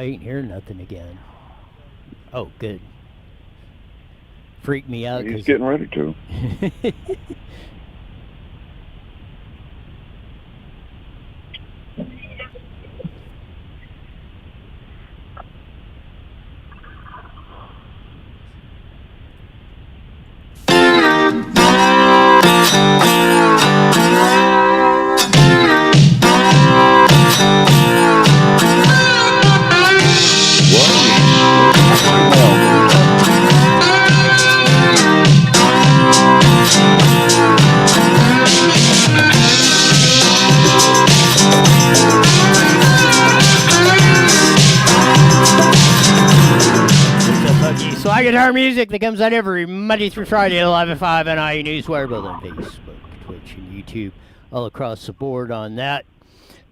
I ain't hearing nothing again. Oh, good. Freaked me out. He's getting ready to. Guitar music that comes out every Monday through Friday, live at 5 on Newswire, both on Facebook, Twitch, and YouTube, all across the board on that.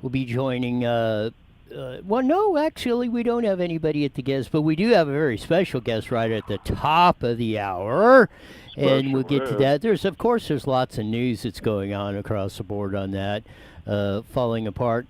We'll be joining, well, no, actually, we don't have anybody at the guest, but we do have a very special guest right at the top of the hour, and we'll get to that. Of course, there's lots of news that's going on across the board on that, falling apart.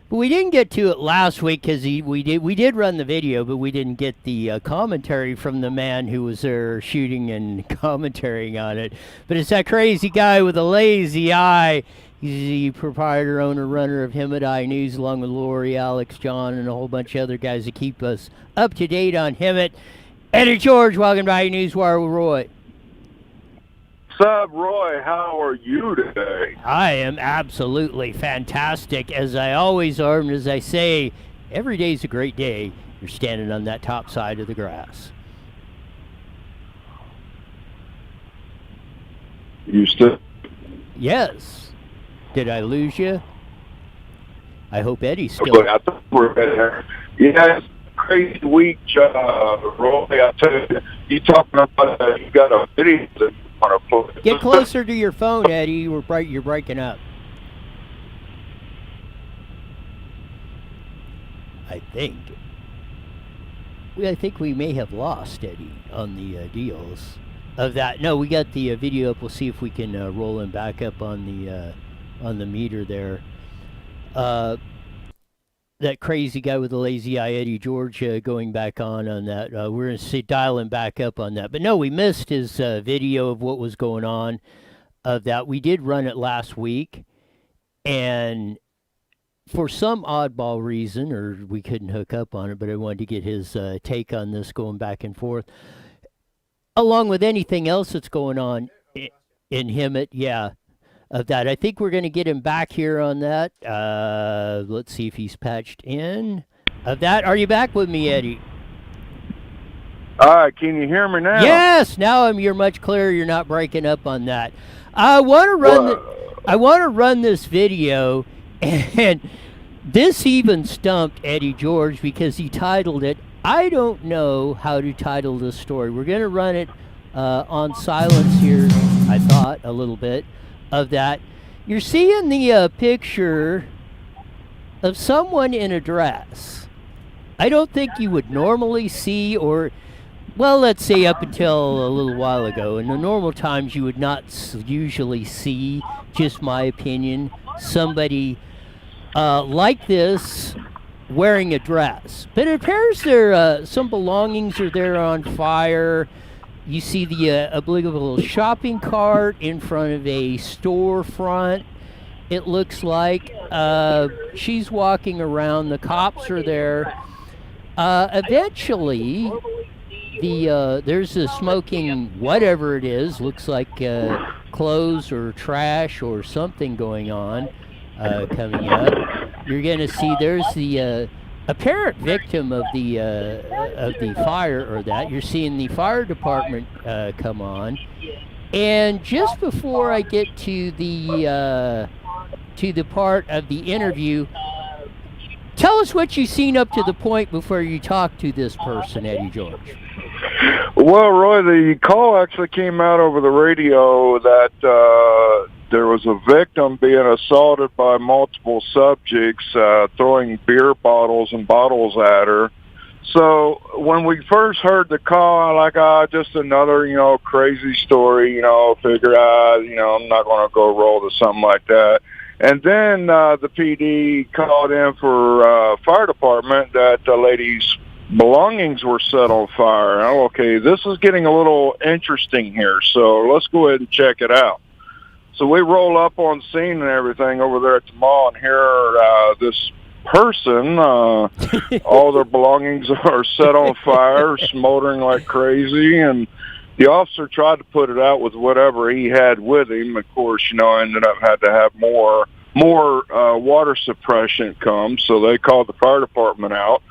But we didn't get to it last week because we did run the video, but we didn't get the commentary from the man who was there shooting and commentating on it. But it's that crazy guy with a lazy eye. He's the proprietor, owner, runner of Him at I News, along with Lori, Alex, John, and a whole bunch of other guys that keep us up to date on Hemet. Eddie George, welcome to Newswire with Roy. What's up, Roy? How are you today? I am absolutely fantastic, as I always are, and as I say, every day's a great day. You're standing on that top side of the grass. You still? Yes. Did I lose you? I hope Eddie's still. I thought we're there. Yeah, it's a crazy week, Roy. I tell you, you talking about you got a video that. Get closer to your phone, Eddie. You're breaking up. I think we may have lost Eddie on the deals of that. No, we got the video up. We'll see if we can roll him back up on the meter there. That crazy guy with the lazy eye, Eddie George, going back on that. We're going to dial him back up on that. But no, we missed his video of what was going on of that. We did run it last week, and for some oddball reason, or we couldn't hook up on it, but I wanted to get his take on this going back and forth. Along with anything else that's going on in Hemet, yeah. Of that. I think we're going to get him back here on that. Let's see if he's patched in. Of that, are you back with me, Eddie? All right, can you hear me now? Yes, now you're much clearer. You're not breaking up on that. I want to run this video, and this even stumped Eddie George because he titled it, I don't know how to title this story. We're going to run it on silence here, I thought, a little bit. Of that, you're seeing the picture of someone in a dress. I don't think you would normally see, or, well, let's say up until a little while ago. In the normal times, you would not usually see, just my opinion, somebody like this wearing a dress. But it appears there some belongings are there on fire. You see the obligatory shopping cart in front of a storefront. It looks like she's walking around. The cops are there. Eventually, there's a smoking whatever it is. Looks like clothes or trash or something going on coming up. You're going to see there's the apparent victim of the fire, or that you're seeing the fire department come on, and just before I get to the part of the interview, tell us what you've seen up to the point before you talk to this person, Eddie George. Well, Roy, the call actually came out over the radio that there was a victim being assaulted by multiple subjects, throwing beer bottles and bottles at her. So when we first heard the call, I'm like, just another, crazy story, figure out, I'm not going to go roll to something like that. And then the PD called in for fire department that the lady's belongings were set on fire. Oh, okay, this is getting a little interesting here, so let's go ahead and check it out. So we roll up on scene and everything over there at the mall and hear this person, all their belongings are set on fire, smoldering like crazy, and the officer tried to put it out with whatever he had with him. Of course, ended up had to have more water suppression come, so they called the fire department out.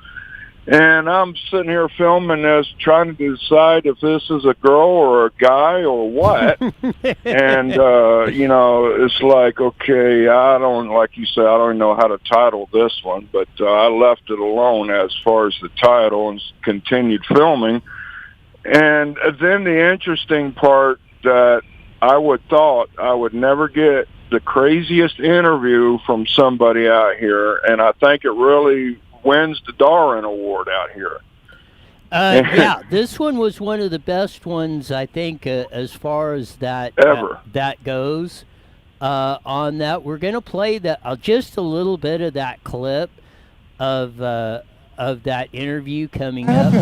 And I'm sitting here filming this, trying to decide if this is a girl or a guy or what. And, it's like, okay, like you said, I don't even know how to title this one, but I left it alone as far as the title and continued filming. And then the interesting part that I thought I would never get the craziest interview from somebody out here, and I think it really wins the Darwin Award out here. Yeah, this one was one of the best ones, I think, as far as that ever that goes. On that, we're going to play just a little bit of that clip of that interview coming up.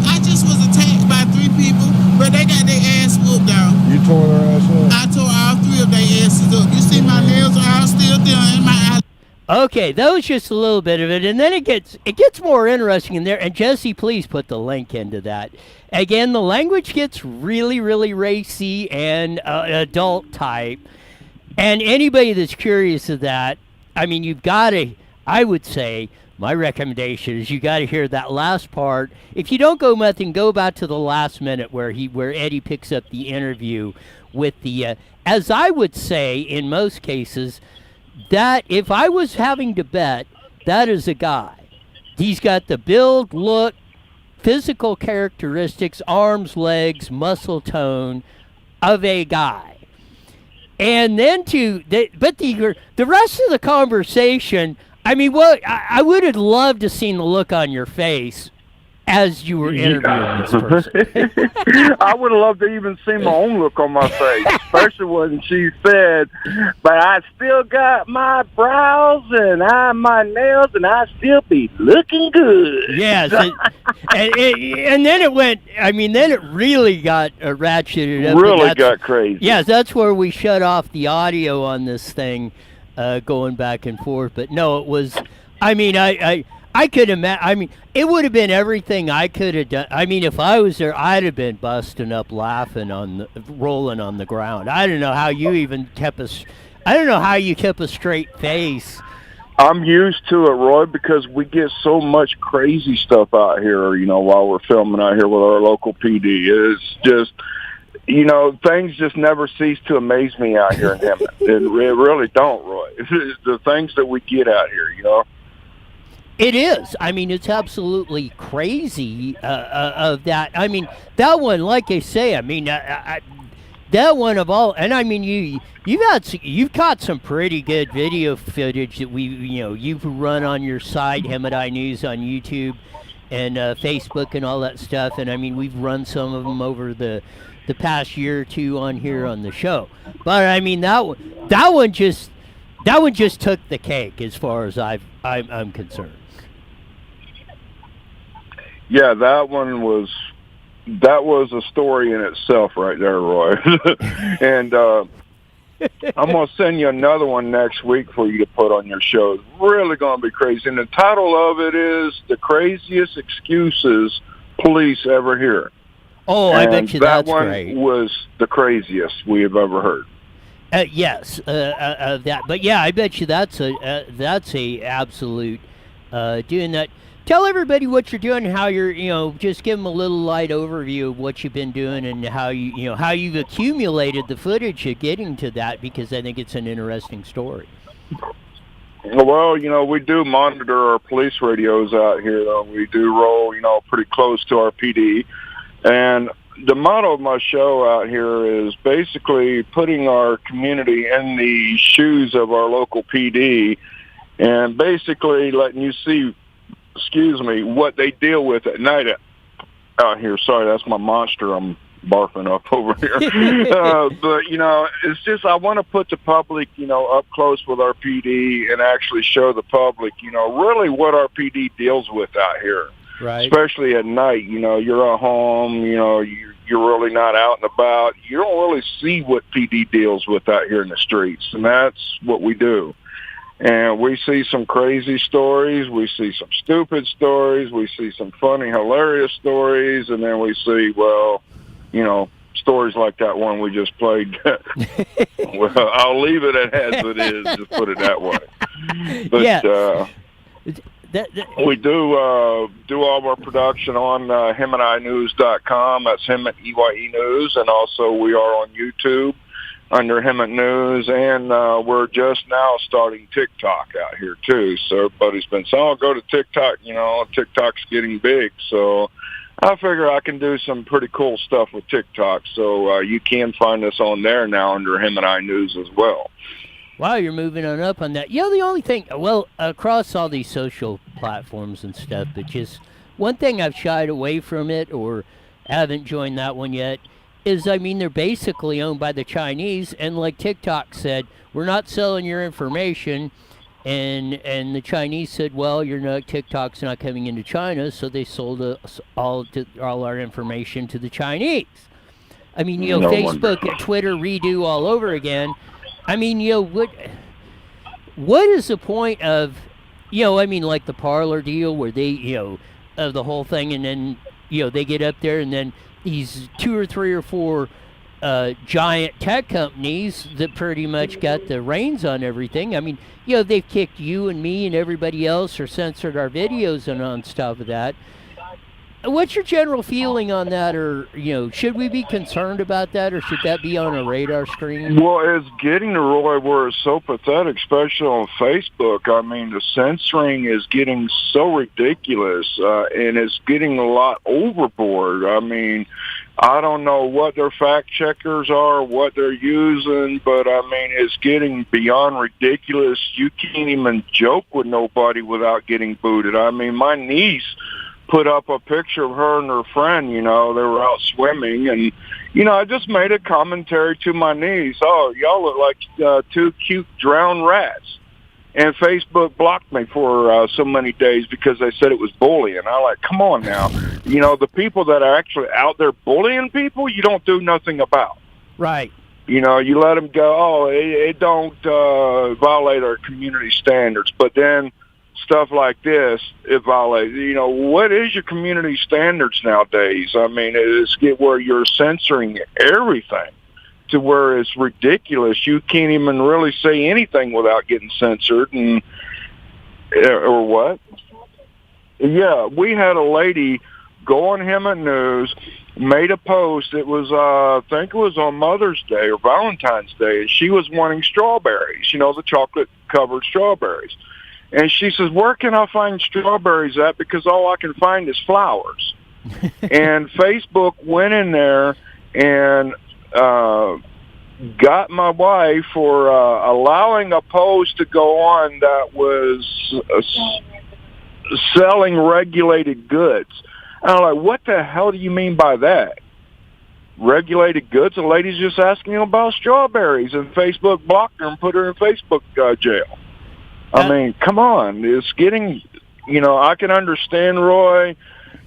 I just was attacked by 3 people, but they got their ass whooped down. You tore their ass up? I tore all 3 of their asses up. You see my nails are all still there in my eye. Okay, that was just a little bit of it, and then it gets more interesting in there. And Jesse, please put the link into that. Again, the language gets really, really racy and adult type. And anybody that's curious of that, I mean, you've got to. I would say my recommendation is you got to hear that last part. If you don't go nothing, go back to the last minute where Eddie picks up the interview with the. As I would say, in most cases, that if I was having to bet, that is a guy. He's got the build, look, physical characteristics, arms, legs, muscle tone of a guy. And then the rest of the conversation, I mean, I would have loved to seen the look on your face as you were interviewing this person. I would have loved to even see my own look on my face, especially when she said, but I still got my brows and my nails and I still be looking good. Yes. And then it went, I mean, then it really got ratcheted up. Really got crazy. Yes, that's where we shut off the audio on this thing going back and forth. But no, it was, I mean, I could imagine. I mean, it would have been everything I could have done. I mean, if I was there, I'd have been busting up, laughing rolling on the ground. I don't know how you even kept a straight face. I'm used to it, Roy, because we get so much crazy stuff out here. While we're filming out here with our local PD, it's just. Things just never cease to amaze me out here in Hemet. It really don't, Roy. It's the things that we get out here, It is. I mean, it's absolutely crazy of that. I mean, that one, like I say, I mean, that one of all, and I mean, you've caught some pretty good video footage that you've run on your site, Hemedi News on YouTube and Facebook and all that stuff. And I mean, we've run some of them over the past year or two on here on the show. But I mean, that one just took the cake as far as I'm concerned. Yeah, that was a story in itself right there, Roy. And I'm going to send you another one next week for you to put on your show. It's really going to be crazy. And the title of it is The Craziest Excuses Police Ever Hear. Oh, I bet you that's great. That one was the craziest we have ever heard. Yes, that. But yeah, I bet you that's a absolute doing that. Tell everybody what you're doing, how you're, just give them a little light overview of what you've been doing and how how you've accumulated the footage of getting to that, because I think it's an interesting story. Well, we do monitor our police radios out here. We do roll, pretty close to our PD. And the motto of my show out here is basically putting our community in the shoes of our local PD and basically letting you see, what they deal with at night out here. Sorry, that's my monster I'm barfing up over here. But, it's just I want to put the public, up close with our PD and actually show the public, really what our PD deals with out here. Right. Especially at night, you're at home, you're really not out and about. You don't really see what PD deals with out here in the streets, and that's what we do. And we see some crazy stories, we see some stupid stories, we see some funny, hilarious stories, and then we see, stories like that one we just played. Well, I'll leave it as it is, just put it that way. But, yeah. We do all of our production on HemandINews.com. That's Hemant, EYE News. And also we are on YouTube under Hemant News. And we're just now starting TikTok out here, too. So everybody's been saying, oh, go to TikTok. TikTok's getting big. So I figure I can do some pretty cool stuff with TikTok. So you can find us on there now under Hemant News as well. Wow, you're moving on up on that. The only thing, across all these social platforms and stuff, but just one thing I've shied away from it or haven't joined that one yet is, they're basically owned by the Chinese, and like TikTok said, we're not selling your information, and the Chinese said, well, TikTok's not coming into China, so they sold us all our information to the Chinese. Facebook and Twitter redo all over again. What is the point of, like the Parler deal where they, of the whole thing, and then, they get up there and then these 2 or 3 or 4 giant tech companies that pretty much got the reins on everything. They've kicked you and me and everybody else or censored our videos and on stuff of that. What's your general feeling on that, or, should we be concerned about that, or should that be on a radar screen? Well, it's getting to Roy where it's so pathetic, especially on Facebook. The censoring is getting so ridiculous, and it's getting a lot overboard. I don't know what their fact checkers are, what they're using, but, it's getting beyond ridiculous. You can't even joke with nobody without getting booted. My niece put up a picture of her and her friend, they were out swimming, and, I just made a commentary to my niece, oh, y'all look like 2 cute drowned rats. And Facebook blocked me for so many days because they said it was bullying. I'm like, come on now. The people that are actually out there bullying people, you don't do nothing about. Right. You let them go, it don't violate our community standards. But then stuff like this, it violates. What is your community standards nowadays? It's get where you're censoring everything to where it's ridiculous. You can't even really say anything without getting censored, and or what? Yeah, we had a lady go on Hemant News, made a post. It was, I think it was on Mother's Day or Valentine's Day, and she was wanting strawberries, the chocolate-covered strawberries. And she says, where can I find strawberries at? Because all I can find is flowers. And Facebook went in there and got my wife for allowing a post to go on that was selling regulated goods. And I'm like, what the hell do you mean by that? Regulated goods? The lady's just asking about strawberries, and Facebook blocked her and put her in Facebook jail. Come on. It's getting, I can understand, Roy,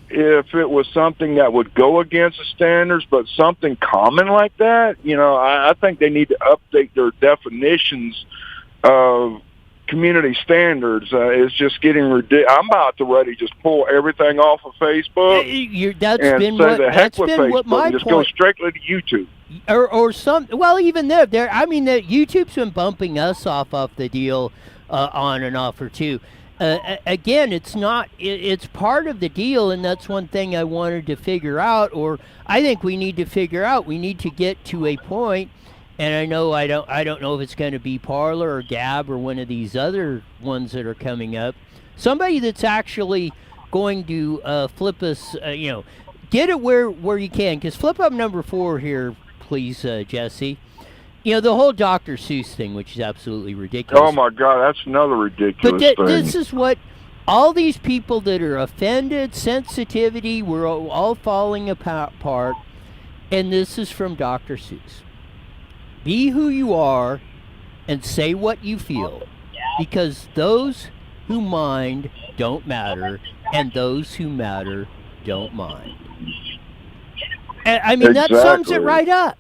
if it was something that would go against the standards, but something common like that, I think they need to update their definitions of community standards. It's just getting ridiculous. I'm about to ready to just pull everything off of Facebook what my just point. Go straightly to YouTube. Or some, well, even there, YouTube's been bumping us off the deal on and off or two. Again, it's not. It's part of the deal, and that's one thing I wanted to figure out, or I think we need to figure out. We need to get to a point, and I don't know if it's going to be Parler or Gab or one of these other ones that are coming up. Somebody that's actually going to flip us. Get it where you can, because flip up number 4 here, please, Jesse. The whole Dr. Seuss thing, which is absolutely ridiculous. Oh, my God, that's another ridiculous thing. But this is what all these people that are offended, sensitivity, we're all falling apart. And this is from Dr. Seuss. Be who you are and say what you feel, because those who mind don't matter, and those who matter don't mind. I mean, that sums it right up.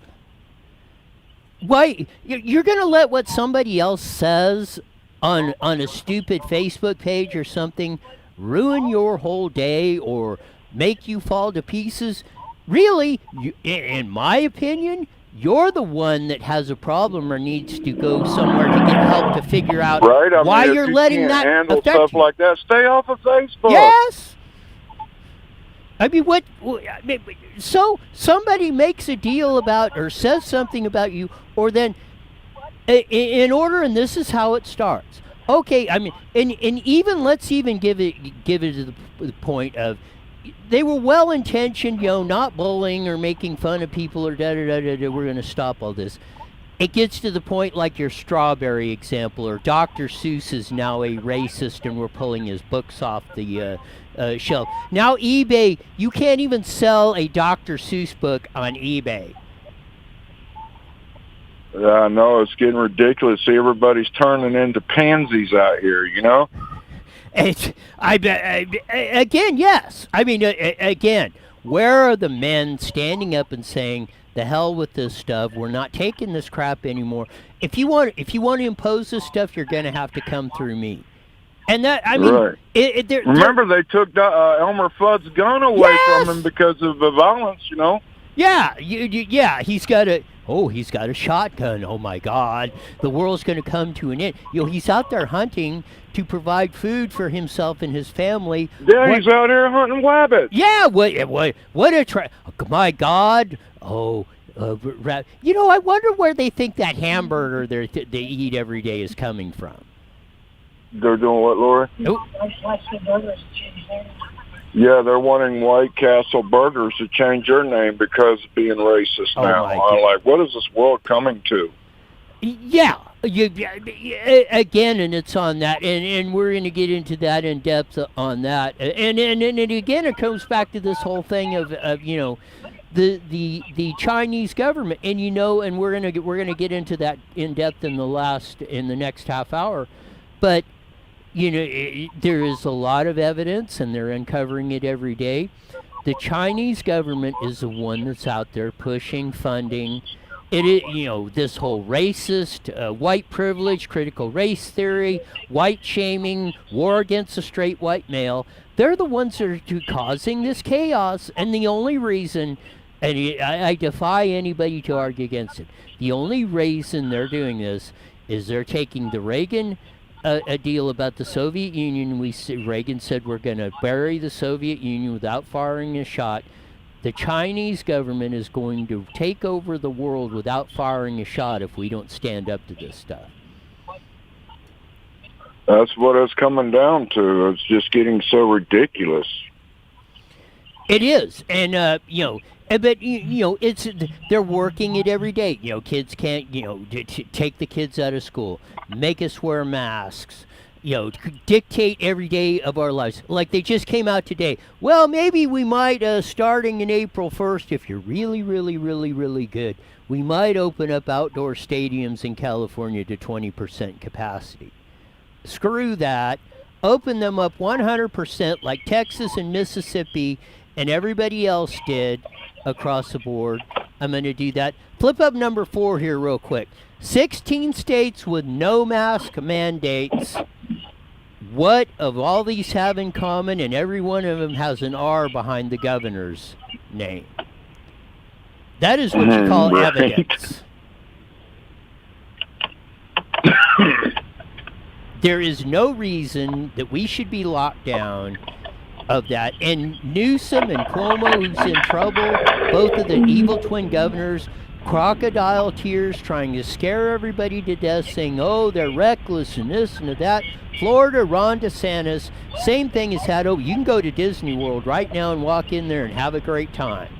Why you're going to let what somebody else says on a stupid Facebook page or something ruin your whole day or make you fall to pieces? Really, in my opinion, you're the one that has a problem or needs to go somewhere to get help to figure out why you're letting that handle affect stuff you. like that. Stay off of Facebook. Yes. I mean, so somebody makes a deal about or says something about you, or then in order, and this is how it starts. Okay, I mean, and even let's even give it to the point of they were well intentioned, not bullying or making fun of people or da da da da. We're going to stop all this. It gets to the point like your strawberry example, or Dr. Seuss is now a racist and we're pulling his books off the shelf. Now eBay, you can't even sell a Dr. Seuss book on eBay. I know, it's getting ridiculous. See, everybody's turning into pansies out here, Again, yes. I mean, again, where are the men standing up and saying, "The hell with this stuff. We're not taking this crap anymore. If you want to impose this stuff, you're going to have to come through me." And that, I mean, right. Remember, they took Elmer Fudd's gun away from him because of the violence, Yeah, yeah. He's got a shotgun. Oh my God, the world's going to come to an end. He's out there hunting to provide food for himself and his family. Yeah, he's out here hunting rabbits. Yeah, what a my God. Oh, I wonder where they think that hamburger they eat every day is coming from. They're doing what, Lori? Oh. Yeah, they're wanting White Castle Burgers to change their name because of being racist now. I'm like, what is this world coming to? Yeah, again, and it's on that, and we're going to get into that in depth on that, and again, it comes back to this whole thing of the Chinese government, and and we're gonna get into that in depth in the next half hour, but there is a lot of evidence, and they're uncovering it every day. The Chinese government is the one that's out there pushing, funding. It is, this whole racist, white privilege, critical race theory, white shaming, war against the straight white male. They're the ones that are causing this chaos, and the only reason, and I defy anybody to argue against it, the only reason they're doing this is they're taking the Reagan a deal about the Soviet Union. Reagan said we're going to bury the Soviet Union without firing a shot. The Chinese government is going to take over the world without firing a shot if we don't stand up to this stuff. That's what it's coming down to. It's just getting so ridiculous. It is, and but it's they're working it every day. Kids can't take the kids out of school, make us wear masks. Dictate every day of our lives. Like they just came out today. Well, maybe we might, starting in April 1st, if you're really, really, really, really good, we might open up outdoor stadiums in California to 20% capacity. Screw that. Open them up 100% like Texas and Mississippi and everybody else did across the board. I'm going to do that. Flip up number 4 here real quick. 16 states with no mask mandates. What of all these have in common? And every one of them has an R behind the governor's name. That is what you call evidence. There is no reason that we should be locked down of that. And Newsom and Cuomo, who's in trouble, both of the evil twin governors, crocodile tears trying to scare everybody to death, saying, oh, they're reckless and this and that. Florida, Ron DeSantis, same thing as had. Oh, you can go to Disney World right now and walk in there and have a great time.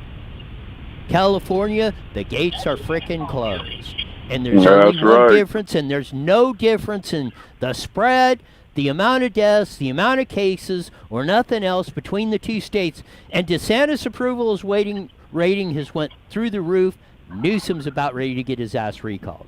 California, the gates are frickin' closed. And there's only one difference, and there's no difference in the spread, the amount of deaths, the amount of cases, or nothing else between the two states. And DeSantis' approval is rating has went through the roof. Newsom's about ready to get his ass recalled.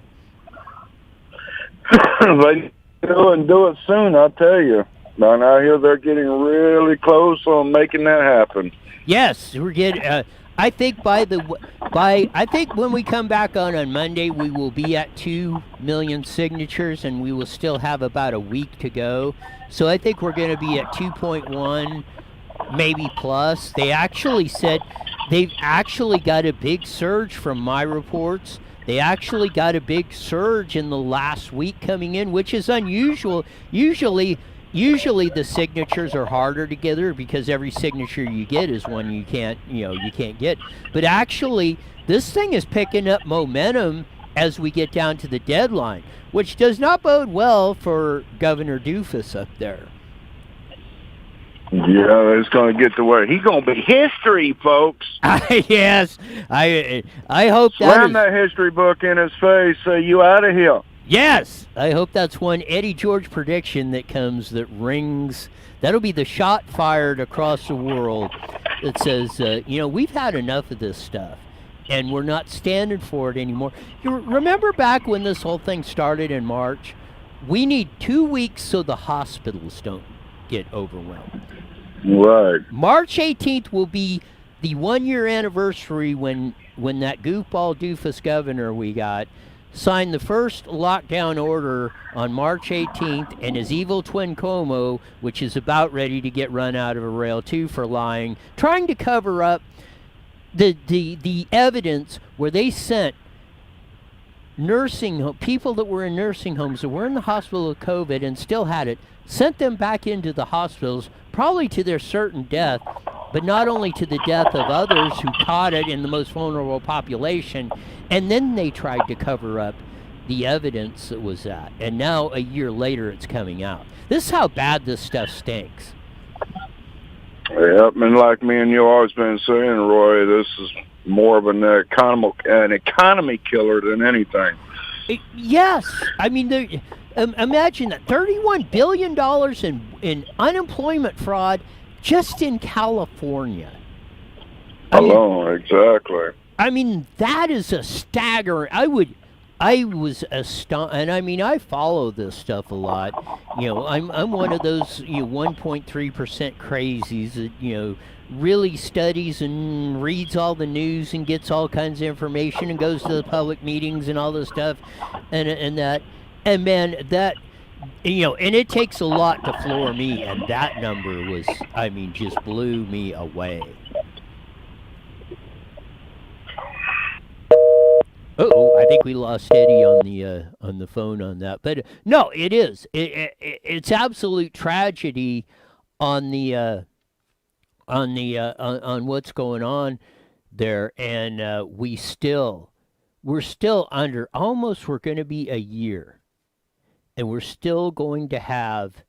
They do it soon, I tell you. And I hear they're getting really close on making that happen. Yes, we're getting. I think I think when we come back on Monday, we will be at 2 million signatures, and we will still have about a week to go. So I think we're going to be at 2.1, maybe plus. They actually said they've actually got a big surge from my reports. They actually got a big surge in the last week coming in, which is unusual. Usually the signatures are harder to gather because every signature you get is one you can't get. But actually, this thing is picking up momentum as we get down to the deadline, which does not bode well for Governor Doofus up there. Yeah, it's going to get to where he's going to be history, folks. Yes, I hope Slam that history book in his face. Say, you out of here. Yes, I hope that's one Eddie George prediction that comes that rings. That'll be the shot fired across the world that says, we've had enough of this stuff, and we're not standing for it anymore. You remember back when this whole thing started in March? We need 2 weeks so the hospitals don't get overwhelmed. Right. March 18th will be the 1-year anniversary when that goofball doofus governor we got signed the first lockdown order on March 18th, and his evil twin Cuomo, which is about ready to get run out of a rail too for lying, trying to cover up the evidence where they sent people that were in nursing homes that were in the hospital with COVID and still had it, sent them back into the hospitals, probably to their certain death, but not only to the death of others who caught it in the most vulnerable population, and then they tried to cover up the evidence that was that. And now, a year later, it's coming out. This is how bad this stuff stinks. Yep, and like me and you always been saying, Roy, this is more of an economy killer than anything. Yes. I mean, imagine that. $31 billion in unemployment fraud just in California. Exactly. I mean, that is a staggering. I was astonished, and I mean, I follow this stuff a lot. I'm one of those 1.3% crazies that really studies and reads all the news and gets all kinds of information and goes to the public meetings and all this stuff, and man, that. And it takes a lot to floor me, and that number was, just blew me away. Uh-oh, I think we lost Eddie on the phone on that. But no, it is. It's absolute tragedy on what's going on there, and we're still under. Almost, we're going to be a year. And we're still going to have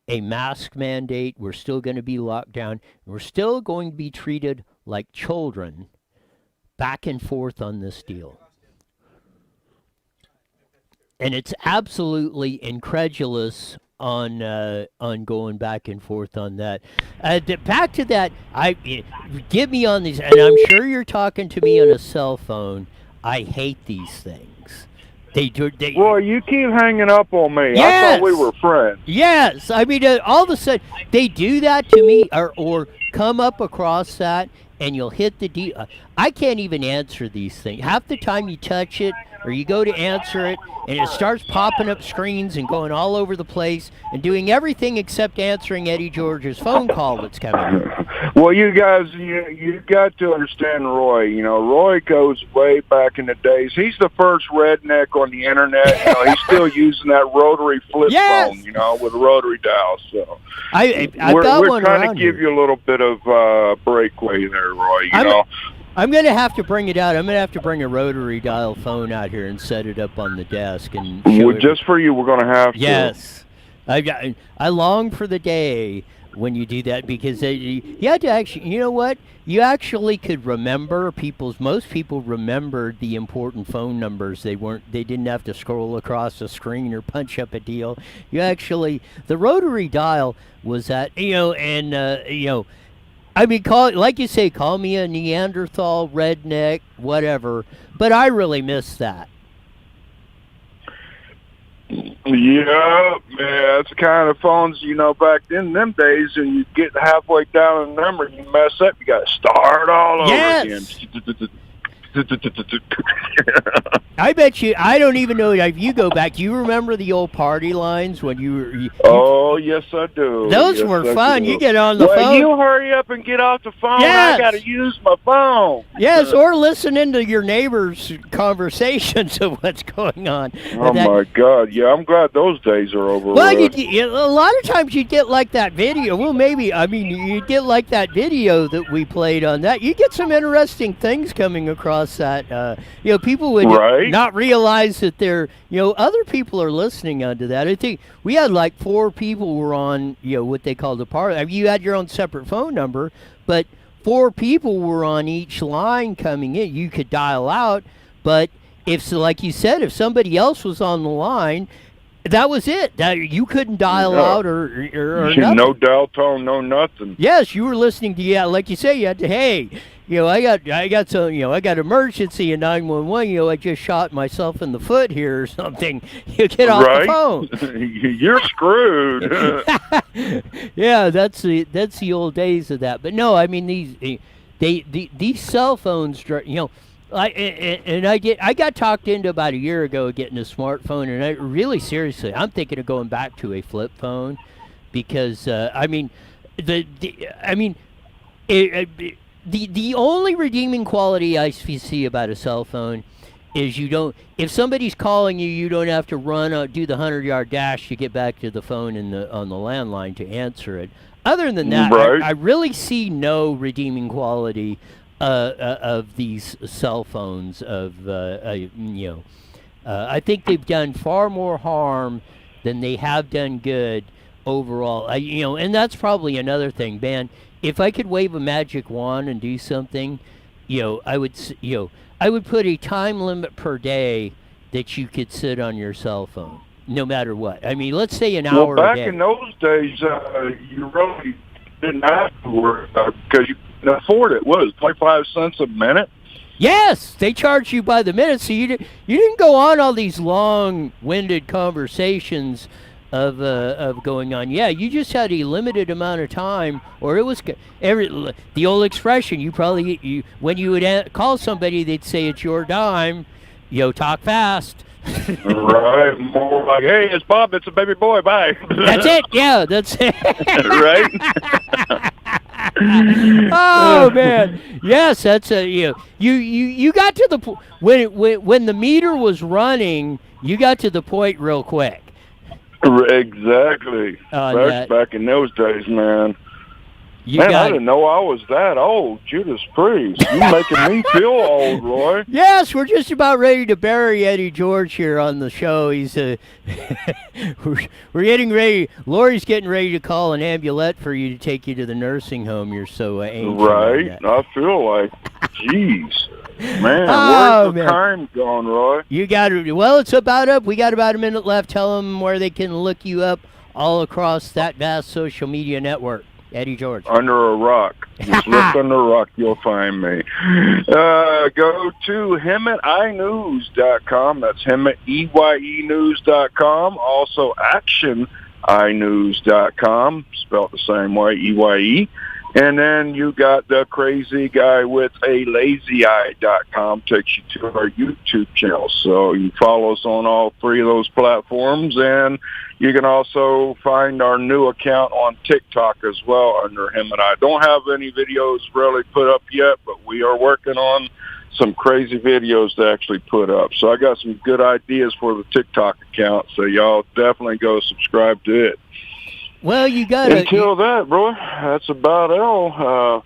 a mask mandate. We're still going to be locked down. We're still going to be treated like children back and forth on this deal. And it's absolutely incredulous on going back and forth on that. Back to that, get me on these, and I'm sure you're talking to me on a cell phone. I hate these things. Boy, you keep hanging up on me. Yes! I thought we were friends. Yes, all of a sudden they do that to me, or come up across that, and you'll hit the I can't even answer these things. Half the time you touch it, or you go to answer it, and it starts popping up screens and going all over the place and doing everything except answering Eddie George's phone call that's coming in. Well, you guys, you got to understand Roy. Roy goes way back in the days. He's the first redneck on the internet. He's still using that rotary flip phone, with a rotary dial. So we're trying to give you a little bit of breakaway there, Roy. I'm going to have to bring it out. I'm going to have to bring a rotary dial phone out here and set it up on the desk. And just for you, we're going to have to. Yes. I long for the day when you do that, because you had to actually, you actually could remember most people remembered the important phone numbers. They didn't have to scroll across the screen or punch up a deal. You actually, the rotary dial was that, I mean, like you say, call me a Neanderthal, redneck, whatever. But I really miss that. Yeah, man, that's the kind of phones, back in them days, and you get halfway down the number and you mess up, you got to start all over again. I bet you. I don't even know if you go back. You remember the old party lines when you were? Oh, yes, I do. Those were fun. You get on the phone. Well, you hurry up and get off the phone. Yes. I got to use my phone. Yes, or listening to your neighbors' conversations of what's going on. Oh, my God. Yeah, I'm glad those days are over. Well, a lot of times you get like that video. Well, maybe, you get like that video that we played on that. You get some interesting things coming across that. People would not realize that other people are listening onto that. I think we had like 4 people were on, what they call the party. I mean, you had your own separate phone number, but 4 people were on each line coming in. You could dial out, but like you said, if somebody else was on the line, that was it. That you couldn't dial out or nothing. No dial tone, no nothing. Yes, you were listening to like you say, you had to. Hey, I got some. I got emergency in 911. I just shot myself in the foot here or something. You get off the phone. You're screwed. Yeah, that's the old days of that. But no, I mean these cell phones. I got talked into about a year ago getting a smartphone, and I really seriously, I'm thinking of going back to a flip phone, because the only redeeming quality I see about a cell phone is if somebody's calling you, you don't have to do the 100-yard dash to get back to the phone on the landline to answer it. Other than that, I really see no redeeming quality of these cell phones. I think they've done far more harm than they have done good overall. And that's probably another thing, man. If I could wave a magic wand and do something, I would put a time limit per day that you could sit on your cell phone, no matter what. I mean, let's say an hour a day. Well, back in those days, you really didn't have to worry about it because you couldn't afford it. What was it, 25 cents a minute? Yes, they charge you by the minute, so you didn't go on all these long-winded conversations of going on. Yeah, you just had a limited amount of time, or it was the old expression. When you would call somebody, they'd say it's your dime. Talk fast. Right, more like, hey, it's Bob. It's a baby boy. Bye. That's it. Yeah, that's it. Right. Oh man, yes, that's you got to the point when the meter was running. You got to the point real quick. Exactly. Back in those days, man. I didn't know I was that old. Judas Priest. You're making me feel old, Roy. Yes, we're just about ready to bury Eddie George here on the show. He's we're getting ready. Lori's getting ready to call an ambulance for you to take you to the nursing home. You're so ancient. Right. I feel like, jeez. Man, where's the time gone, Roy? You got it. Well, it's about up. We got about a minute left. Tell them where they can look you up all across that vast social media network. Eddie George. Under a rock. Just look under a rock, you'll find me. Go to him@inews.com. That's him@EYEnews.com. Also, actioninews.com. Spelled the same way, EYE. And then you got the crazy guy with a lazy eye.com, takes you to our YouTube channel. So you follow us on all 3 of those platforms, and you can also find our new account on TikTok as well under him and I. Don't have any videos really put up yet, but we are working on some crazy videos to actually put up. So I got some good ideas for the TikTok account, so y'all definitely go subscribe to it. Well, you got it. Until that, bro, that's about all.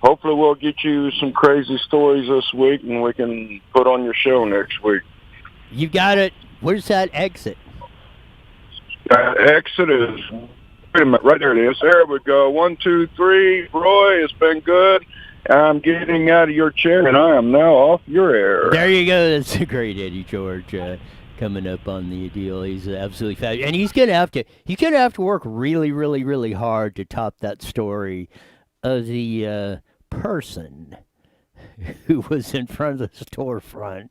Hopefully we'll get you some crazy stories this week, and we can put on your show next week. You got it. Where's that exit? Exit is, wait a minute, right there it is. There we go. 1, 2, 3. Roy, it's been good. I'm getting out of your chair, and I am now off your air. There you go. That's a great Eddie George. Coming up on the deal. He's absolutely fabulous. And he's gonna have to work really, really, really hard to top that story of the person who was in front of the storefront.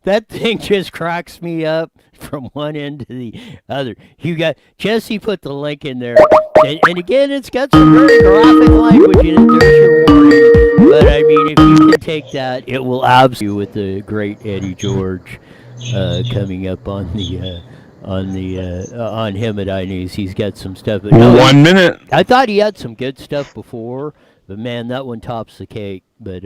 that thing just cracks me up from one end to the other. You got Jesse put the link in there, and again, it's got some very graphic language in it. There's your warning. But I mean, if you can take that, it will absolutely with the great Eddie George coming up on the. On him at iNews, he's got some stuff. But no, 1 minute. I thought he had some good stuff before, but man, that one tops the cake. But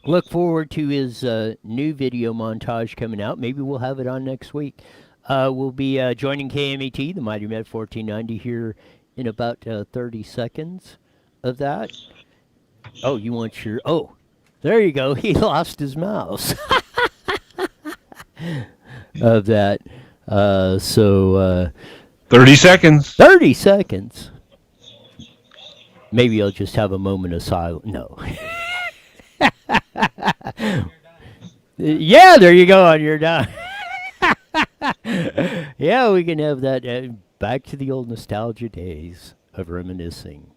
look forward to his new video montage coming out. Maybe we'll have it on next week. We'll be joining KMET, the Mighty Med 1490, here in about 30 seconds of that. Oh, you want your... Oh, there you go. He lost his mouse. Of that. 30 seconds. 30 seconds. Maybe I'll just have a moment of silence. No. Yeah, there you go. And you're done. Yeah, we can have that back to the old nostalgia days of reminiscing.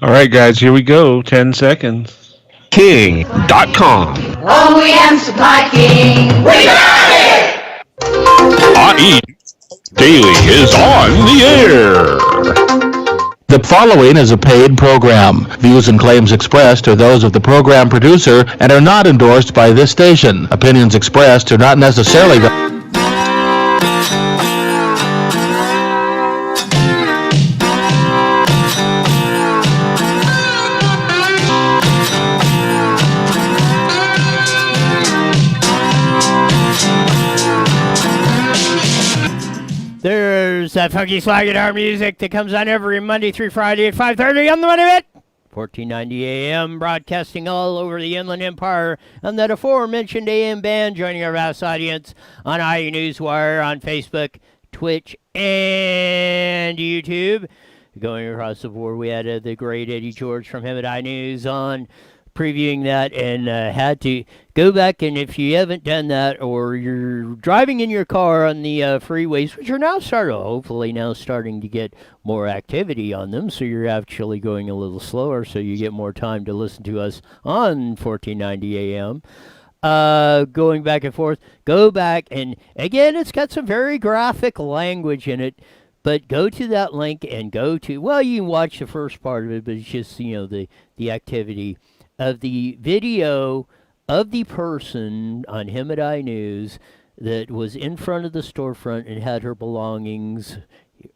All right, guys, here we go. 10 seconds. King.com. OEM Supply King. We got it! IE Daily is on the air. The following is a paid program. Views and claims expressed are those of the program producer and are not endorsed by this station. Opinions expressed are not necessarily... There's that funky slide guitar music that comes on every Monday through Friday at 5:30 on the Money Bit. 1490 AM, broadcasting all over the Inland Empire on that aforementioned AM band, joining our vast audience on IE Newswire, on Facebook, Twitch, and YouTube. Going across the board, we had the great Eddie George from him at iNews on previewing that, and had to go back, and if you haven't done that, or you're driving in your car on the freeways, which are now hopefully starting to get more activity on them, so you're actually going a little slower, so you get more time to listen to us on 1490 AM. Going back and forth, go back, and again, it's got some very graphic language in it, but go to that link and go to, well, you can watch the first part of it, but it's just, the activity of the video of the person on him at iNews that was in front of the storefront and had her belongings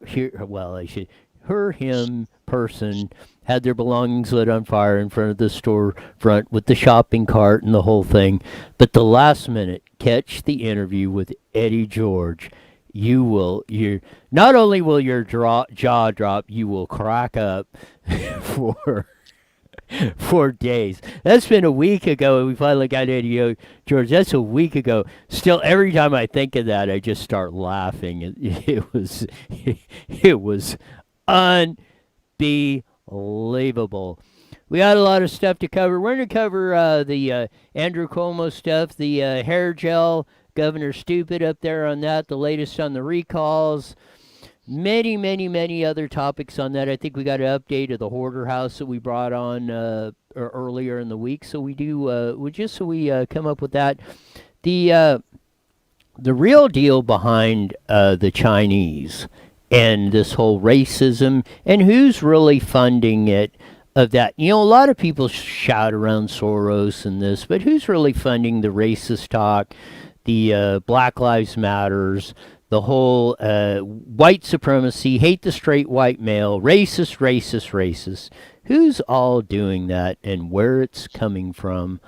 here. Well, him person had their belongings lit on fire in front of the storefront with the shopping cart and the whole thing. But the last minute, catch the interview with Eddie George. You're not only will your jaw drop, you will crack up for days. That's been a week ago, and we finally got Eddie George. That's a week ago. Still, every time I think of that, I just start laughing. It was unbelievable. We got a lot of stuff to cover. We're going to cover the Andrew Cuomo stuff, the hair gel, Governor Stupid up there on that, the latest on the recalls. Many, many, many other topics on that. I think we got an update of the hoarder house that we brought on earlier in the week. So we do, we come up with that. The real deal behind the Chinese and this whole racism and who's really funding it of that. A lot of people shout around Soros and this, but who's really funding the racist talk, the Black Lives Matters, the whole white supremacy, hate the straight white male, racist. Who's all doing that and where it's coming from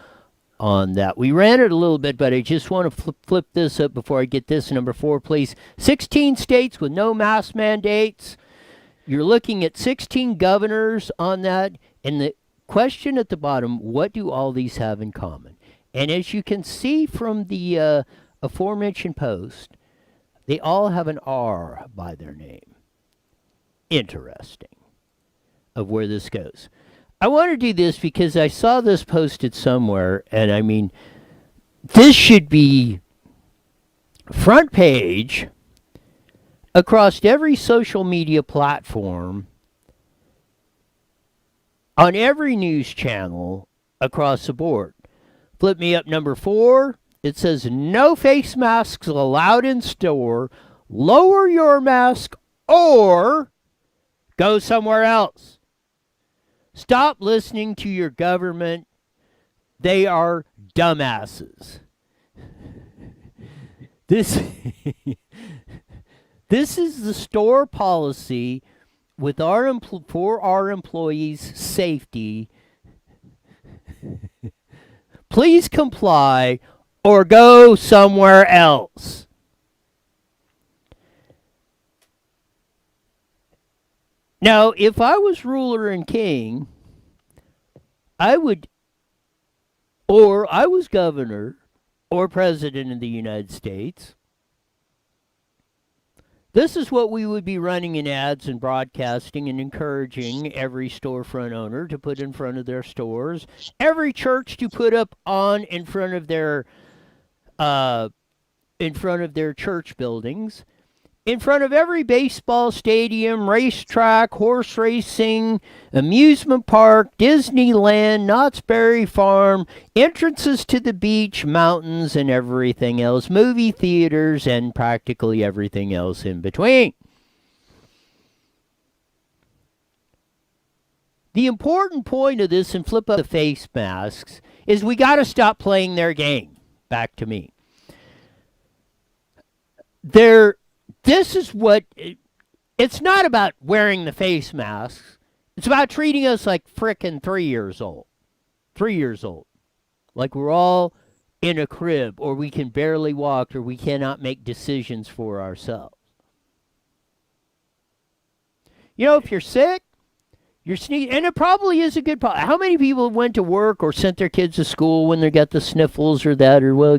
on that? We ran it a little bit, but I just want to flip this up before I get this. Number 4, please. 16 states with no mask mandates. You're looking at 16 governors on that. And the question at the bottom, what do all these have in common? And as you can see from the aforementioned post, they all have an R by their name. Interesting of where this goes. I want to do this because I saw this posted somewhere, and I mean, this should be front page across every social media platform on every news channel across the board. Flip me up number 4. It says no face masks allowed in store. Lower your mask or go somewhere else. Stop listening to your government. They are dumbasses. This is the store policy with for our employees' safety. Please comply or go somewhere else. Now, if I was ruler and king, I was governor or president of the United States, this is what we would be running in ads and broadcasting and encouraging every storefront owner to put in front of their stores, every church to put up in front of their church buildings, in front of every baseball stadium, racetrack, horse racing, amusement park, Disneyland, Knott's Berry Farm, entrances to the beach, mountains, and everything else, movie theaters, and practically everything else in between. The important point of this, and flip up the face masks, is we got to stop playing their game. Back to me. This is what, it's not about wearing the face masks. It's about treating us like frickin' 3 years old. 3 years old. Like we're all in a crib, or we can barely walk, or we cannot make decisions for ourselves. You know, if you're sick, you're sneezing, and it probably is a good problem. How many people went to work or sent their kids to school when they got the sniffles or that, or well,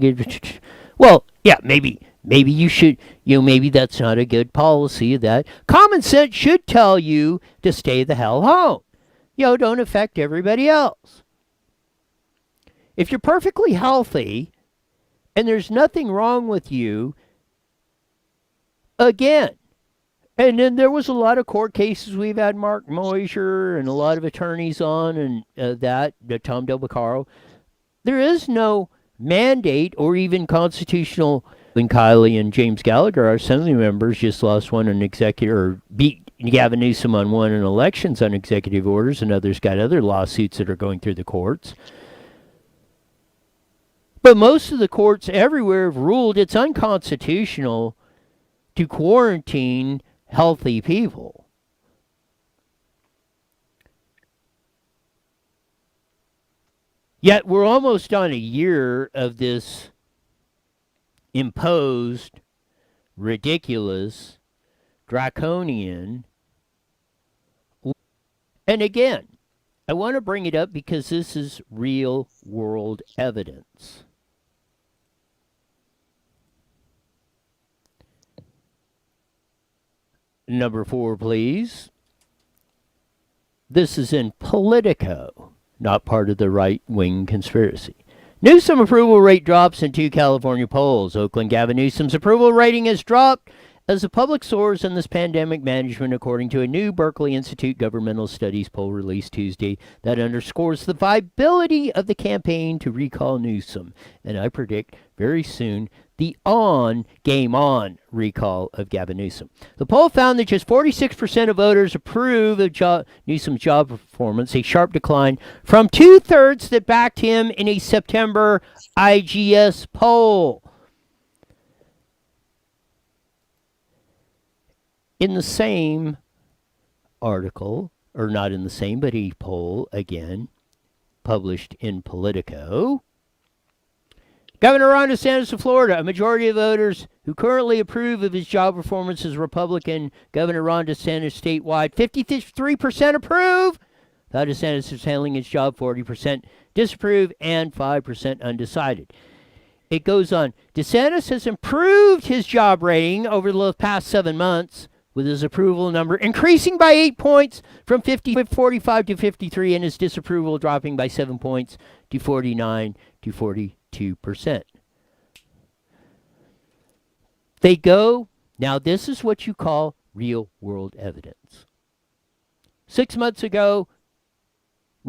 yeah, maybe you should, maybe that's not a good policy of that. Common sense should tell you to stay the hell home. Don't affect everybody else. If you're perfectly healthy and there's nothing wrong with you, again, and then there was a lot of court cases. We've had Mark Moisier and a lot of attorneys on, and Tom Del Beccaro. There is no mandate or even constitutional. And Kylie and James Gallagher, our assembly members, just lost one on executive, or beat Gavin Newsom on one in elections on executive orders, and others got other lawsuits that are going through the courts. But most of the courts everywhere have ruled it's unconstitutional to quarantine healthy people. Yet we're almost on a year of this imposed, ridiculous, draconian. And again, I want to bring it up because this is real world evidence. Number 4, please. This is in Politico, not part of the right-wing conspiracy. Newsom approval rate drops in 2 California polls. Oakland Gavin Newsom's approval rating has dropped as the public soars in this pandemic management, according to a new Berkeley Institute Governmental Studies poll released Tuesday that underscores the viability of the campaign to recall Newsom. And I predict very soon the game on recall of Gavin Newsom. The poll found that just 46% of voters approve of Newsom's job performance, a sharp decline from 2/3 that backed him in a September IGS poll. In the same article, or not in the same, but a poll, again, published in Politico, Governor Ron DeSantis of Florida, a majority of voters who currently approve of his job performance as Republican Governor Ron DeSantis statewide, 53% approve. Thought DeSantis was handling his job, 40% disapprove, and 5% undecided. It goes on. DeSantis has improved his job rating over the past 7 months, with his approval number increasing by 8 points from 45 to 53, and his disapproval dropping by 7 points to 49 to 42%. They go, now this is what you call real world evidence. 6 months ago,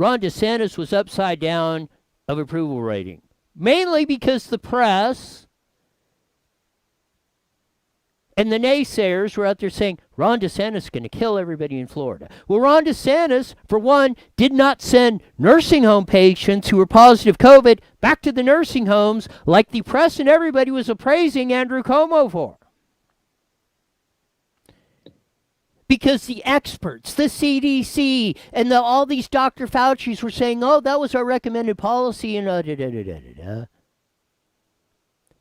Ron DeSantis was upside down of approval rating. Mainly because the press and the naysayers were out there saying, Ron DeSantis is going to kill everybody in Florida. Well, Ron DeSantis, for one, did not send nursing home patients who were positive COVID back to the nursing homes like the press and everybody was appraising Andrew Cuomo for. Because the experts, the CDC, and all these Dr. Fauci's were saying, oh, that was our recommended policy, and And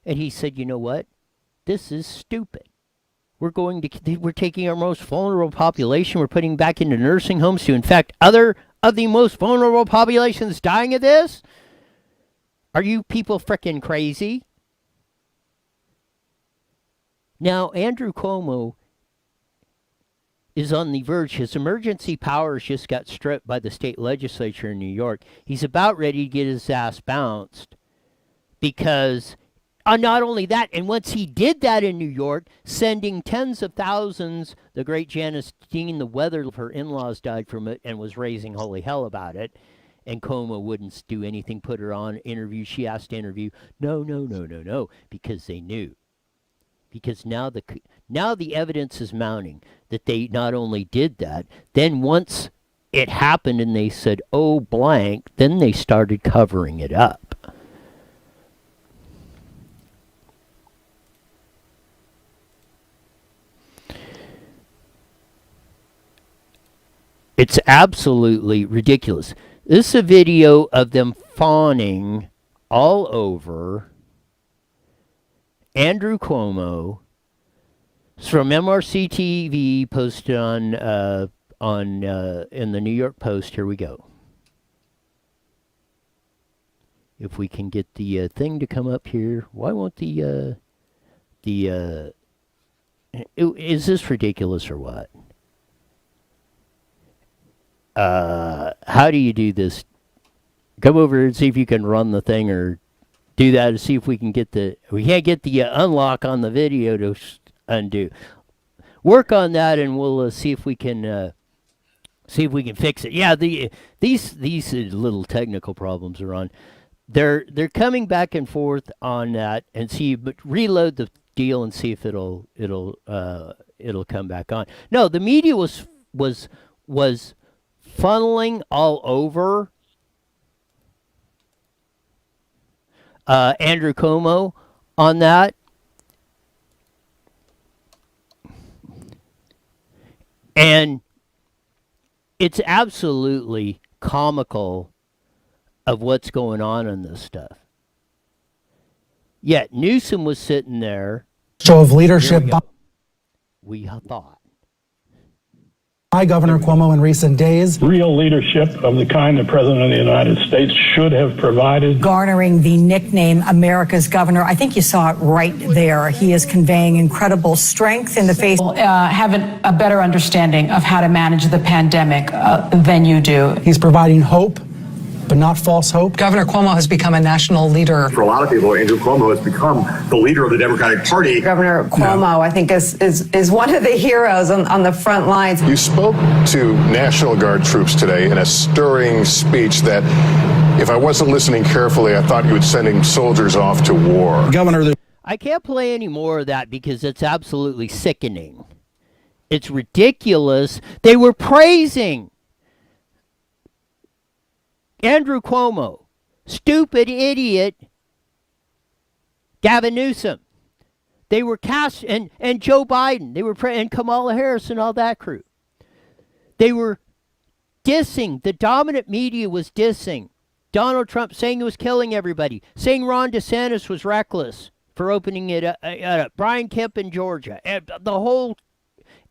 he said, you know what? This is stupid. We're taking our most vulnerable population, we're putting back into nursing homes to infect other of the most vulnerable populations dying of this? Are you people frickin' crazy? Now, Andrew Cuomo is on the verge. His emergency powers just got stripped by the state legislature in New York. He's about ready to get his ass bounced because not only that, and once he did that in New York, sending tens of thousands, the great Janice Dean, the weather of her in-laws died from it and was raising holy hell about it. And Cuomo wouldn't do anything, put her on interview. She asked to interview. No, because they knew. Because now the evidence is mounting that they not only did that, then once it happened and they said, oh, blank, then they started covering it up. It's absolutely ridiculous. This is a video of them fawning all over Andrew Cuomo. It's from MRC TV, posted on in the New York Post. Here we go. If we can get the thing to come up here, why won't is this ridiculous or what? How do you do this? Come over and see if you can run the thing or do that to see if we can get we can't get the unlock on the video to undo. Work on that and we'll see if we can fix it. Yeah, these little technical problems are on. They're coming back and forth on that and but reload the deal and see if it'll come back on. No, the media was funneling all over Andrew Cuomo on that. And it's absolutely comical of what's going on in this stuff. Yet Newsom was sitting there. Show of leadership We thought. by Governor Cuomo in recent days. Real leadership of the kind the President of the United States should have provided. Garnering the nickname America's Governor. I think you saw it right there. He is conveying incredible strength in the face. Have a better understanding of how to manage the pandemic than you do. He's providing hope, but not false hope. Governor Cuomo has become a national leader. For a lot of people, Andrew Cuomo has become the leader of the Democratic Party. Governor Cuomo, I think, is one of the heroes on the front lines. You spoke to National Guard troops today in a stirring speech that, if I wasn't listening carefully, I thought you were sending soldiers off to war. Governor, I can't play any more of that because it's absolutely sickening. It's ridiculous. They were praising Andrew Cuomo, stupid idiot Gavin Newsom. They were cast and Joe Biden. They were and Kamala Harris and all that crew. They were dissing. The dominant media was dissing Donald Trump, saying he was killing everybody, saying Ron DeSantis was reckless for opening it up. Brian Kemp in Georgia,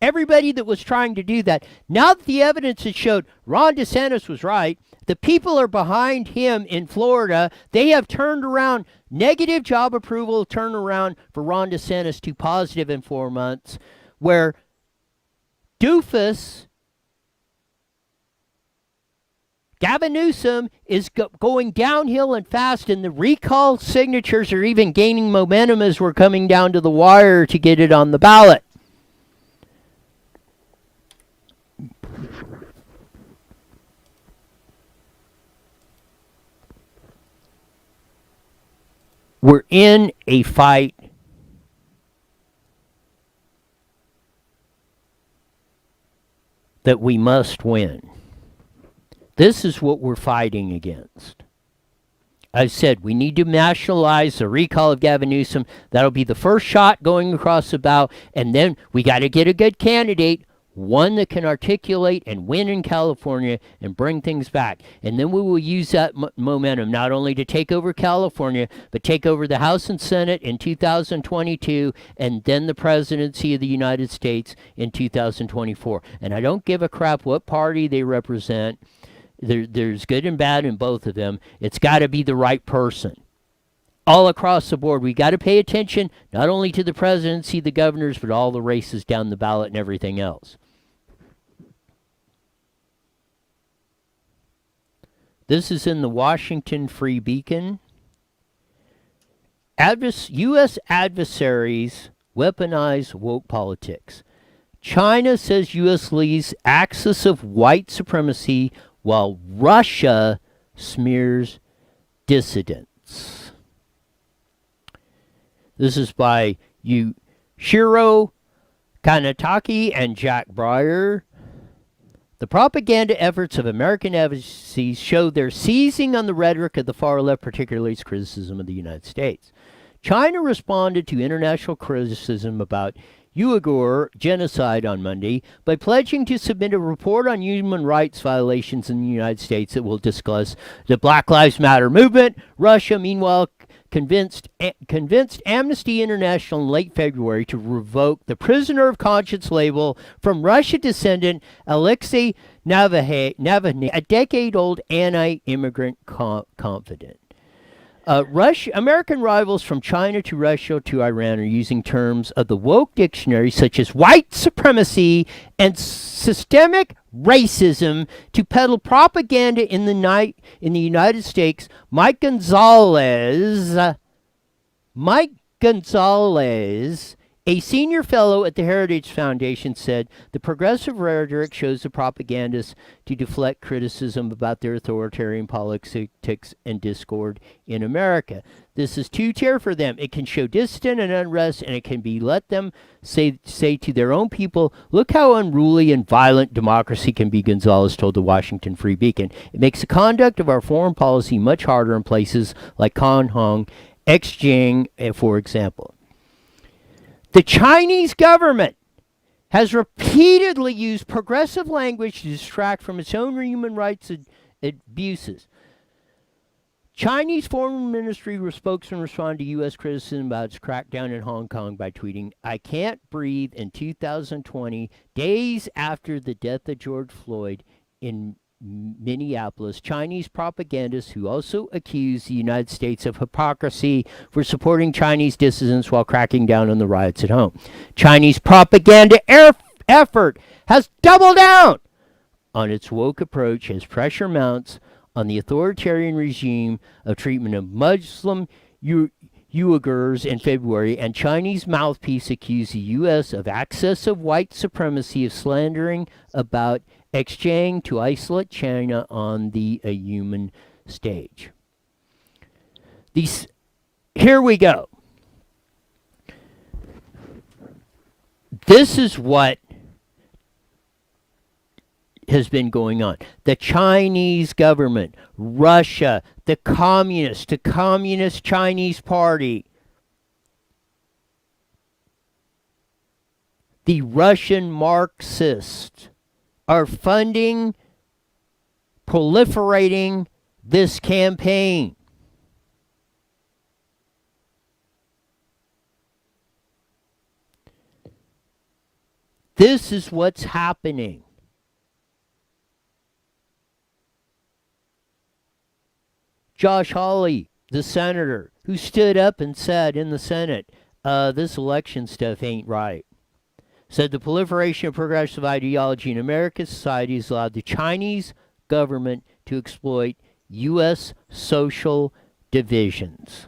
everybody that was trying to do that. Now that the evidence has showed Ron DeSantis was right, the people are behind him in Florida. They have turned around negative job approval, turned around for Ron DeSantis to positive in 4 months, where doofus Gavin Newsom is going downhill and fast, and the recall signatures are even gaining momentum as we're coming down to the wire to get it on the ballot. We're in a fight that we must win. This is what we're fighting against. I said we need to nationalize the recall of Gavin Newsom. That'll be the first shot going across the bow. And then we got to get a good candidate, one that can articulate and win in California and bring things back. And then we will use that momentum not only to take over California, but take over the House and Senate in 2022 and then the presidency of the United States in 2024. And I don't give a crap what party they represent. There's good and bad in both of them. It's got to be the right person. All across the board, we got to pay attention not only to the presidency, the governors, but all the races down the ballot and everything else. This is in the Washington Free Beacon. U.S. adversaries weaponize woke politics. China says U.S. leads axis of white supremacy while Russia smears dissidents. This is by Shiro Kanataki and Jack Breyer. The propaganda efforts of American advocacies show they're seizing on the rhetoric of the far left, particularly its criticism of the United States. China responded to international criticism about Uyghur genocide on Monday by pledging to submit a report on human rights violations in the United States that will discuss the Black Lives Matter movement. Russia, meanwhile, convinced Amnesty International in late February to revoke the prisoner of conscience label from Russia descendant Alexei Navalny, a decade-old anti-immigrant confidant. American rivals from China to Russia to Iran are using terms of the woke dictionary such as white supremacy and systemic racism to peddle propaganda in the United States. Mike Gonzalez, a senior fellow at the Heritage Foundation, said the progressive rhetoric shows the propagandists to deflect criticism about their authoritarian politics and discord in America. This is two-tier for them. It can show dissident and unrest, and it can be let them say to their own people, look how unruly and violent democracy can be, Gonzalez told the Washington Free Beacon. It makes the conduct of our foreign policy much harder in places like Hong Kong, Xinjiang, for example. The Chinese government has repeatedly used progressive language to distract from its own human rights abuses. Chinese Foreign Ministry spokesman responded to U.S. criticism about its crackdown in Hong Kong by tweeting, I can't breathe in 2020, days after the death of George Floyd in Minneapolis. Chinese propagandists who also accuse the United States of hypocrisy for supporting Chinese dissidents while cracking down on the riots at home. Chinese propaganda effort has doubled down on its woke approach as pressure mounts on the authoritarian regime of treatment of Muslim Uyghurs in February, and Chinese mouthpiece accused the U.S. of excessive white supremacy of slandering about Xinjiang to isolate China on the human stage. Here we go. This is what has been going on. The Chinese government, Russia, the Communist Chinese Party, the Russian Marxists are funding, proliferating this campaign. This is what's happening. Josh Hawley, the senator, who stood up and said in the Senate, this election stuff ain't right, said the proliferation of progressive ideology in American society has allowed the Chinese government to exploit U.S. social divisions.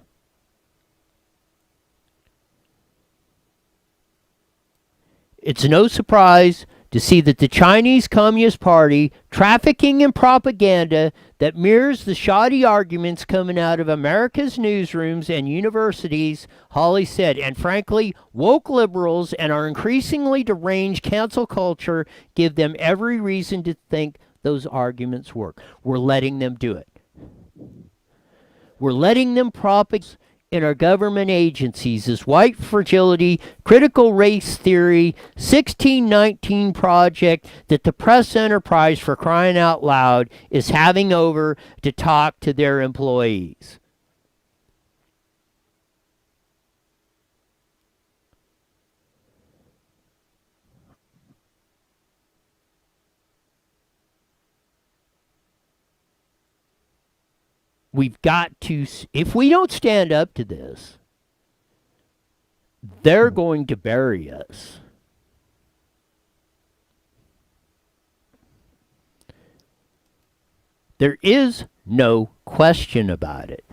It's no surprise to see that the Chinese Communist Party trafficking in propaganda that mirrors the shoddy arguments coming out of America's newsrooms and universities, Hawley said, and frankly, woke liberals and our increasingly deranged cancel culture give them every reason to think those arguments work. We're letting them do it. We're letting them propagate in our government agencies as white fragility, critical race theory, 1619 project that the press enterprise, for crying out loud, is having over to talk to their employees. We've got to, if we don't stand up to this, they're going to bury us. There is no question about it.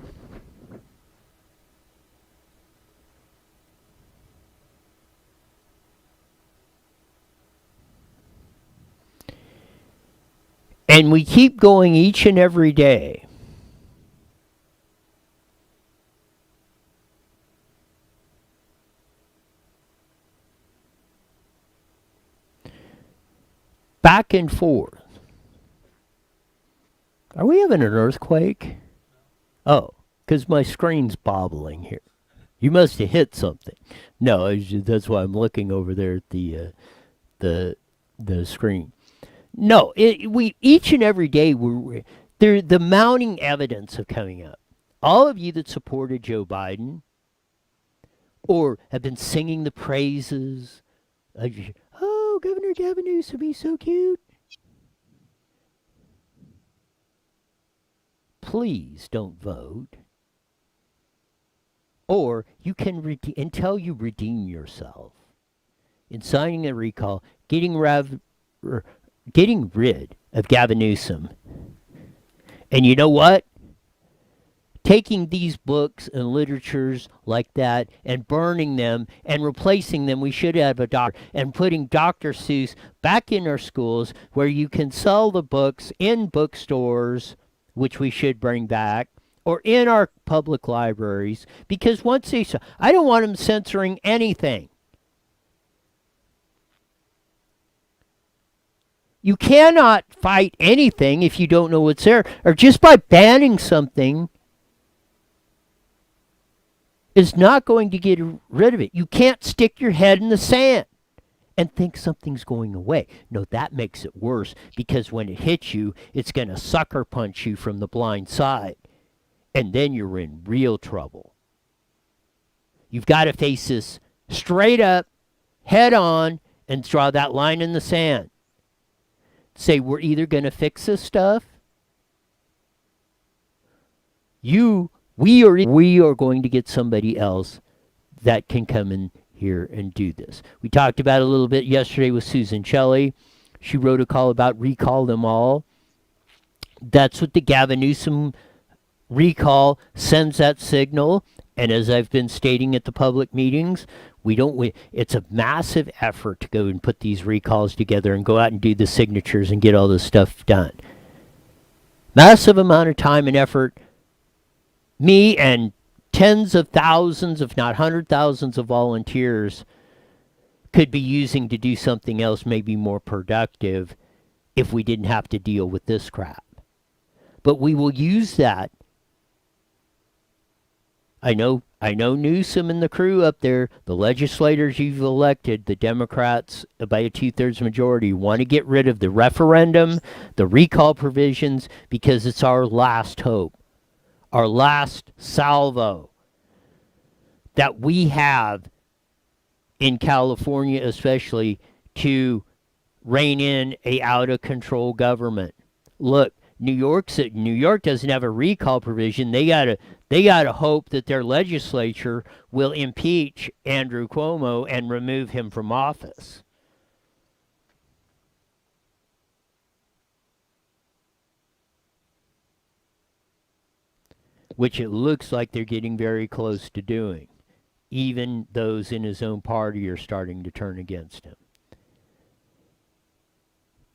And we keep going each and every day. Back and forth. Are we having an earthquake? Oh, because my screen's bobbling here. You must have hit something. No, that's why I'm looking over there at the screen. No, we each and every day the mounting evidence of coming up. All of you that supported Joe Biden or have been singing the praises of, oh, Governor Gavin Newsom, he's so cute. Please don't vote. Or you can, until you redeem yourself in signing a recall, getting rid of Gavin Newsom. And you know what? Taking these books and literatures like that and burning them and replacing them, we should have a doctor, and putting Dr. Seuss back in our schools where you can sell the books in bookstores, which we should bring back, or in our public libraries, because once they, I don't want them censoring anything. You cannot fight anything if you don't know what's there, or just by banning something is not going to get rid of it. You can't stick your head in the sand and think something's going away. No, that makes it worse, because when it hits you, it's going to sucker punch you from the blind side, and then you're in real trouble. You've got to face this straight up, head on, and draw that line in the sand. Say, we're either going to fix this stuff, we are going to get somebody else that can come in here and do this. We talked about it a little bit yesterday with Susan Shelley. She wrote a call about recall them all. That's what the Gavin Newsom recall sends, that signal. And as I've been stating at the public meetings, it's a massive effort to go and put these recalls together and go out and do the signatures and get all this stuff done. Massive amount of time and effort. Me and tens of thousands, if not 100,000s of volunteers could be using to do something else maybe more productive if we didn't have to deal with this crap. But we will use that. I know Newsom and the crew up there, the legislators you've elected, the Democrats by a 2/3 majority, want to get rid of the referendum, the recall provisions, because it's our last hope. Our last salvo that we have in California, especially, to rein in a out-of-control government. Look, New York doesn't have a recall provision. They gotta hope that their legislature will impeach Andrew Cuomo and remove him from office. Which it looks like they're getting very close to doing. Even those in his own party are starting to turn against him.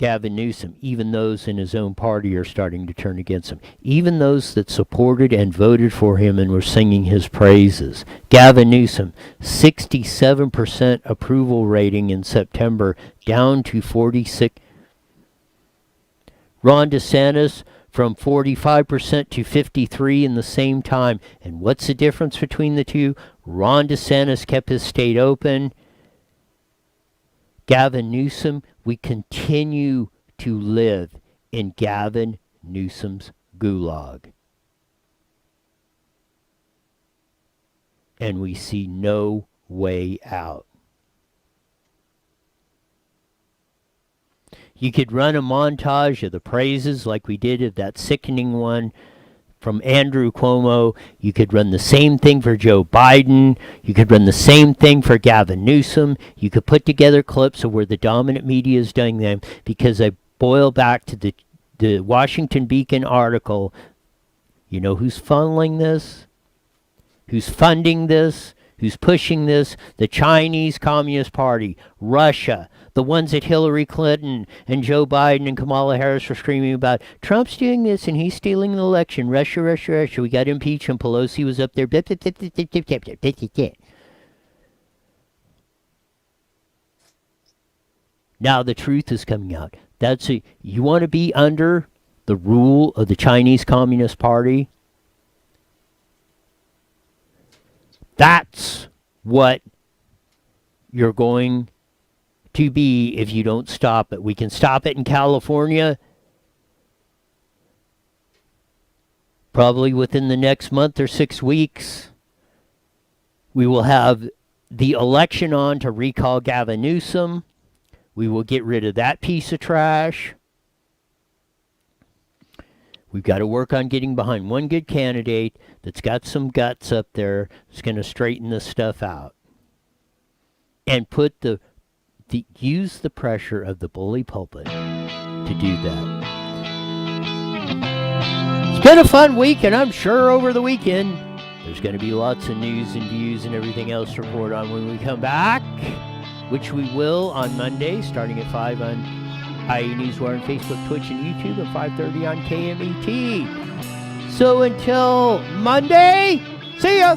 Gavin Newsom. Even those in his own party are starting to turn against him. Even those that supported and voted for him and were singing his praises. Gavin Newsom, 67% approval rating in September, down to 46. Ron DeSantis, from 45% to 53% in the same time. And what's the difference between the two? Ron DeSantis kept his state open. Gavin Newsom, we continue to live in Gavin Newsom's gulag. And we see no way out. You could run a montage of the praises like we did of that sickening one from Andrew Cuomo. You could run the same thing for Joe Biden. You could run the same thing for Gavin Newsom. You could put together clips of where the dominant media is doing them, because I boil back to the Washington Beacon article. You know who's funneling this? Who's funding this? Who's pushing this? The Chinese Communist Party, Russia, the ones that Hillary Clinton and Joe Biden and Kamala Harris were screaming about. Trump's doing this and he's stealing the election. Russia, Russia, Russia. We got to impeach him. Pelosi was up there. Now the truth is coming out. You want to be under the rule of the Chinese Communist Party? That's what you're going to be if you don't stop it. We can stop it in California probably within the next month or 6 weeks. We will have the election on to recall Gavin Newsom. We will get rid of that piece of trash. We've got to work on getting behind one good candidate that's got some guts up there that's going to straighten this stuff out. And put use the pressure of the bully pulpit to do that. It's been a fun week, and I'm sure over the weekend there's going to be lots of news and views and everything else to report on when we come back, which we will on Monday, starting at 5 on IE Newswire and Facebook, Twitch, and YouTube, at 5:30 on KMET. So until Monday, see ya!